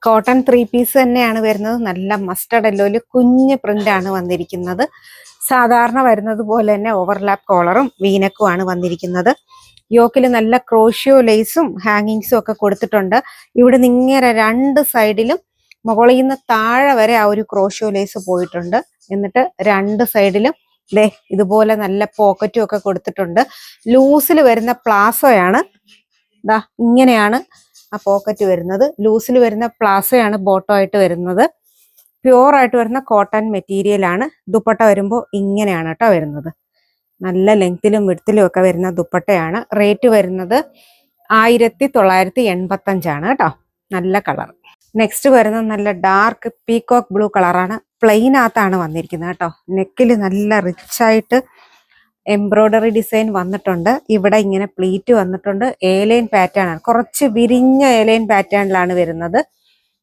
Cotton 3 piece തന്നെയാണ് വരുന്നത്. നല്ല മസ്റ്റർഡ് യെല്ലോയില് കുഞ്ഞ് പ്രിന്റ് ആണ് വന്നിരിക്കുന്നത്. സാധാരണ വരുന്നത് പോലെ തന്നെ ഓവർലാപ്പ് കോളറും വീനക്കും ആണ് വന്നിരിക്കുന്നത്. യോക്കിൽ നല്ല ക്രോഷ്യോ ലേസും ഹാങ്ങിങ്സും ഒക്കെ കൊടുത്തിട്ടുണ്ട്. ഇവിടെ ഇങ്ങനെ രണ്ട് സൈഡിലും മുകളിൽ നിന്ന് താഴെ വരെ ആ ഒരു ക്രോഷ്യോ ലേസ് പോയിട്ടുണ്ട്. എന്നിട്ട് രണ്ട് സൈഡിലും ദേ ഇതുപോലെ നല്ല പോക്കറ്റും ഒക്കെ കൊടുത്തിട്ടുണ്ട്. ലൂസിൽ വരുന്ന പ്ലാസോയാണ്. ദാ ഇങ്ങനെയാണ് ആ പോക്കറ്റ് വരുന്നത്. ലൂസിൽ വരുന്ന പ്ലാസോയാണ് ബോട്ടം ആയിട്ട് വരുന്നത്. പ്യുവർ ആയിട്ട് വരുന്ന കോട്ടൺ മെറ്റീരിയൽ ആണ്. ദുപ്പട്ട വരുമ്പോൾ ഇങ്ങനെയാണ് കേട്ടോ വരുന്നത്. നല്ല ലെങ്തിലും വിഡ്ത്തിലും ഒക്കെ വരുന്ന ദുപ്പട്ടയാണ്. റേറ്റ് വരുന്നത് 1985 കേട്ടോ. നല്ല കളർ. നെക്സ്റ്റ് വരുന്നത് നല്ല ഡാർക്ക് പീകോക്ക് ബ്ലൂ കളറാണ്. പ്ലെയിനകത്താണ് വന്നിരിക്കുന്നത് കേട്ടോ. നെക്കിൽ നല്ല റിച്ച് ആയിട്ട് എംബ്രോയിഡറി ഡിസൈൻ വന്നിട്ടുണ്ട്. ഇവിടെ ഇങ്ങനെ പ്ലീറ്റ് വന്നിട്ടുണ്ട്. എലൈൻ പാറ്റേൺ ആണ്. കുറച്ച് വിരിഞ്ഞ എലൈൻ പാറ്റേണിലാണ് വരുന്നത്.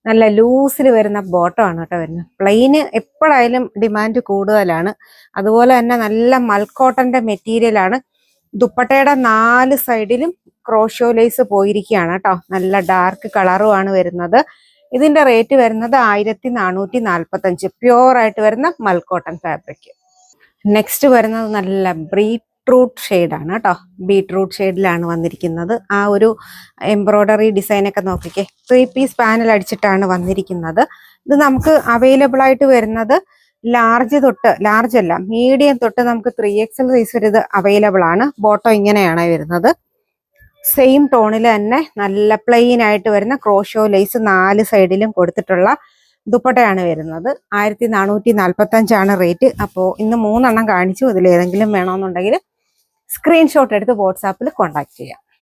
നല്ല ലൂസിൽ വരുന്ന ബോട്ടം ആണ് കേട്ടോ വരുന്നത്. പ്ലെയിന് എപ്പോഴായാലും ഡിമാൻഡ് കൂടുതലാണ്. അതുപോലെ തന്നെ നല്ല മൽക്കോട്ടന്റെ മെറ്റീരിയൽ ആണ്. ദുപ്പട്ടയുടെ 4 സൈഡിലും ക്രോഷ്യോ ലേസ് പോയിരിക്കുകയാണ് കേട്ടോ. നല്ല ഡാർക്ക് കളറുമാണ് വരുന്നത്. ഇതിന്റെ റേറ്റ് വരുന്നത് 1445. പ്യുവർ ആയിട്ട് വരുന്ന മൽക്കോട്ടൺ ഫാബ്രിക്. നെക്സ്റ്റ് വരുന്നത് നല്ല ബീട്രൂട്ട് ഷെയ്ഡാണ് കേട്ടോ. ബീട്രൂട്ട് ഷെയ്ഡിലാണ് വന്നിരിക്കുന്നത്. ആ ഒരു എംബ്രോയിഡറി ഡിസൈൻ ഒക്കെ നോക്കിക്കേ. 3 പീസ് പാനൽ അടിച്ചിട്ടാണ് വന്നിരിക്കുന്നത്. ഇത് നമുക്ക് അവൈലബിൾ ആയിട്ട് വരുന്നത് ലാർജ് തൊട്ട്, ലാർജ് അല്ല മീഡിയം തൊട്ട് നമുക്ക് 3XL സൈസ് വരെ ഇത് അവൈലബിൾ ആണ്. ബോട്ടം ഇങ്ങനെയാണ് വരുന്നത്. സെയിം ടോണിൽ തന്നെ നല്ല പ്ലെയിൻ ആയിട്ട് വരുന്ന ക്രോഷ്യോ ലേസ് 4 സൈഡിലും കൊടുത്തിട്ടുള്ള ദുപ്പട്ടയാണ് വരുന്നത്. 1445 റേറ്റ്. അപ്പോൾ ഇന്ന് 3 കാണിച്ചു. ഇതിൽ ഏതെങ്കിലും വേണമെന്നുണ്ടെങ്കിൽ സ്ക്രീൻഷോട്ട് എടുത്ത് വാട്സാപ്പിൽ കോൺടാക്ട് ചെയ്യാം.